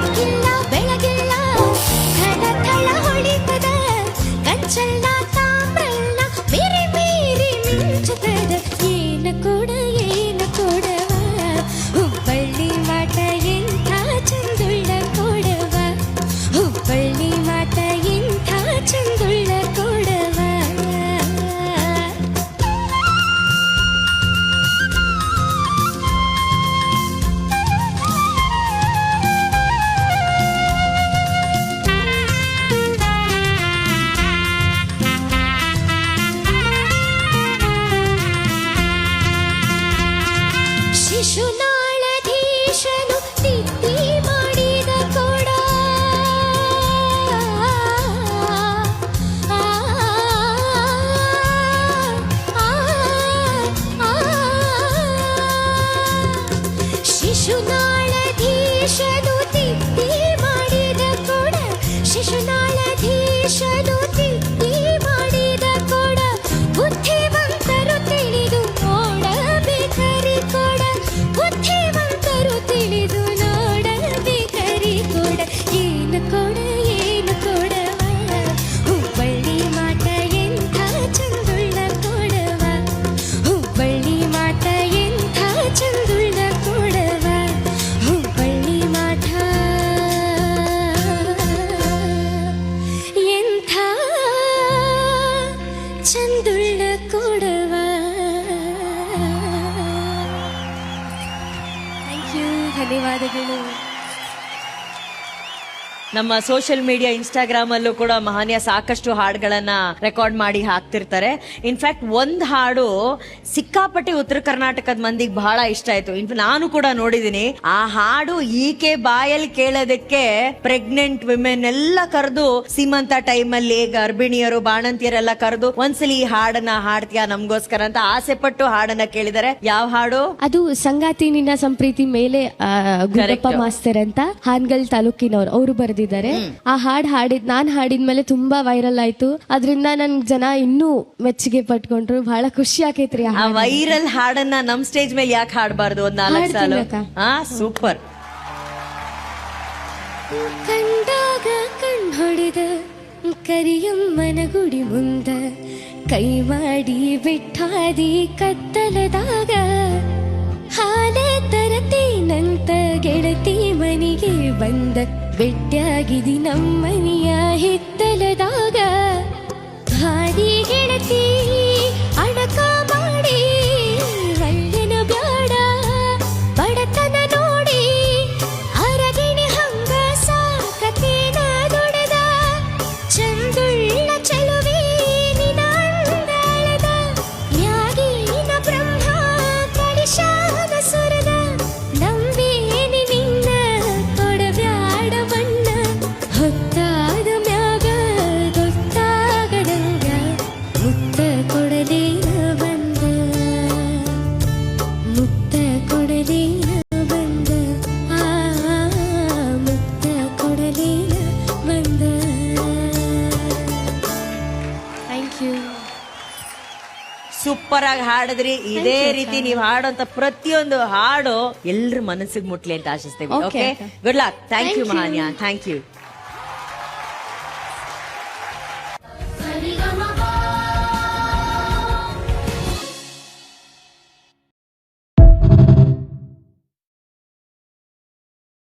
ದಿಕ್ಕಿಲ್ಲ ಬೆಳಗಿಲ್ಲ ಥಳ ಥಳ ಹೊಳಿತದ ಕಂಚಲ್ಲ ತಾಮ್ರಲ್ಲ ಮೇರಿ ಮೇರಿ ಮಿಂಚುತ್ತದ ಏನು ಕೊಡವ ಹುಬ್ಬಳ್ಳಿ ಮಾಟ ಎಂಥ ಚಂದುಳ್ಳ ಕೊಡವ ಹುಬ್ಬಳ್ಳಿ ಮಾಟ ಎಂಥ ಚಂದುಳ್ಳ ಕೊಡವ ಶಿಶುನಾಳಧೀಶನು ತಿದ್ದಿ ಮಾಡಿದ ಕೊಡ ಶಿಶುನಾಳಧೀಶನು ತಿದ್ದಿ ಮಾಡಿದ ಕೊಡ ಶಿಶುನಾಳಧೀಶನು ತಿದ್ದಿ ಮಾಡಿದ ಕೊಡ ಬುದ್ಧಿವಂತರು ತಿಳಿದು ನೋಡಬೇಕರಿ ಕೊಡ ಬುದ್ಧಿವಂತರು ತಿಳಿದು ನೋಡಬೇಕರಿ ಕೊಡ ಏನು ಕೊಡವ ಹುಬ್ಬಳ್ಳಿ ಮಾಟ ಎಂಥ ಚಂದುಳ್ಳ ಕೊಡವ ಹುಬ್ಬಳ್ಳಿ ಮಾಟ ಎಂಥ ಚಂದುಳ್ಳ ಕೊಡವ ಹುಬ್ಬಳ್ಳಿ ಮಾಟ ಎಂಥ ಚಂದುಳ್ಳ ಕೊಡವ. ಥ್ಯಾಂಕ್ ಯು, ಧನ್ಯವಾದಗಳು. ನಮ್ಮ ಸೋಷಿಯಲ್ ಮೀಡಿಯಾ ಇನ್ಸ್ಟಾಗ್ರಾಮ್ ಅಲ್ಲೂ ಕೂಡ ಮಹಾನ್ಯ ಸಾಕಷ್ಟು ಹಾಡುಗಳನ್ನ ರೆಕಾರ್ಡ್ ಮಾಡಿ ಹಾಕ್ತಿರ್ತಾರೆ. ಇನ್ಫ್ಯಾಕ್ಟ್ ಒಂದ್ ಹಾಡು ಸಿಕ್ಕಾಪಟ್ಟೆ ಉತ್ತರ ಕರ್ನಾಟಕದ ಮಂದಿಗೆ ಬಹಳ ಇಷ್ಟ ಆಯ್ತು. ನಾನು ಕೂಡ ನೋಡಿದೀನಿ ಆ ಹಾಡು. ಈಕೆ ಬಾಯಲ್ಲಿ ಕೇಳೋದಕ್ಕೆ ಪ್ರೆಗ್ನೆಂಟ್ ವಿಮೆನ್ ಎಲ್ಲ ಕರೆದು ಸೀಮಂತ ಟೈಮ್ ಅಲ್ಲಿ ಗರ್ಭಿಣಿಯರು ಬಾಣಂತಿಯರೆಲ್ಲ ಕರೆದು ಒಂದ್ಸಲಿ ಈ ಹಾಡನ್ನ ಹಾಡ್ತೀಯಾ ನಮ್ಗೋಸ್ಕರ ಅಂತ ಆಸೆ ಪಟ್ಟು ಹಾಡನ್ನ ಕೇಳಿದಾರೆ. ಯಾವ ಹಾಡು ಅದು? ಸಂಗಾತಿ ನಿನ್ನ ಸಂಪ್ರೀತಿ ಮೇಲೆ ಗುರಪ್ಪ ಮಾಸ್ತರ್ ಅಂತ ಹಾನಗಲ್ ತಾಲೂಕಿನವ್ರು, ಅವರು ಬರೆದಿದ್ದಾರೆ. ಆ ನಾನ್ ಹಾಡಿದ್ಮೇಲೆ ತುಂಬಾ ವೈರಲ್ ಆಯ್ತು. ಅದ್ರಿಂದ ನನ್ ಜನ ಇನ್ನೂ ಮೆಚ್ಚುಗೆ ಪಟ್ಕೊಂಡ್ರು. ಬಹಳ ಖುಷಿ ಆಕೈತ್ರಿ. ಆ ವೈರಲ್ ಹಾಡನ್ನ ನಮ್ ಸ್ಟೇಜ್ ಮೇಲೆ ಯಾಕೆ ಹಾಡಬಾರ್ದು? ಒಂದ್ 4 ಸಾಲು. ಸೂಪರ್. ಕಂಡಾಗ ಹೊಡೆದ ಕರಿಯಮ್ಮನ ಗುಡಿ ಮುಂದ ಕೈ ಮಾಡಿ ಬಿಟ್ಟಾದಿ ಕತ್ತಲದಾಗ ಹಾಲ ತರತೇನಂತ ಗೆಳತಿ ಮನೆಗೆ ಬಂದ ಬೆಟ್ಟಾಗಿದಿ ನಮ್ಮನೆಯ ಹಿತ್ತಲದಾಗ ಭಾರಿ ಗೆಳತಿ ಅಡಕ ಮಾಡಿ ಅಲ್ಲೆನ ಬ್ಯಾಡ ಬಡತನ ನೋಡಿ ಅರಗಿಣಿ ಹಂಗ ಸಾಕತೇನ ದೊಡದ ಚಂದುಳ್ಳ ಚಲುವೆ ನಿನಾಂದಾಳದ ನ್ಯಾಗೀನ ಬ್ರಹ್ಮ ಕಳಿಶಾದ ಸುರದ ನಂಬೇನಿ ನಿನ್ನ ಕೊಡಬ್ಯಾಡ ಬಣ್ಣ ಹೊತ್ತಾದ ಮ್ಯಾಗ ಗೊತ್ತಾಗದಂಗ ಮುತ್ತ ಕೊಡಲೇನ ಬಂದ ಮುತ್ತ ಕೊಡಲೇನ ಬಂದ ಮುತ್ತ ಕೊಡಲೇನ ಬಂದ. Thank you. ಸೂಪರ್ ಆಗಿ ಹಾಡಿದ್ರಿ. ಇದೇ ರೀತಿ ನೀವು ಹಾಡುವಂತ ಪ್ರತಿಯೊಂದು ಹಾಡು ಎಲ್ರ ಮನಸ್ಸಿಗೆ ಮುಟ್ಲಿ ಅಂತ ಆಶಿಸ್ತೇವೆ. Okay, good luck. Thank you ಮಹಾನ್ಯ. Thank you.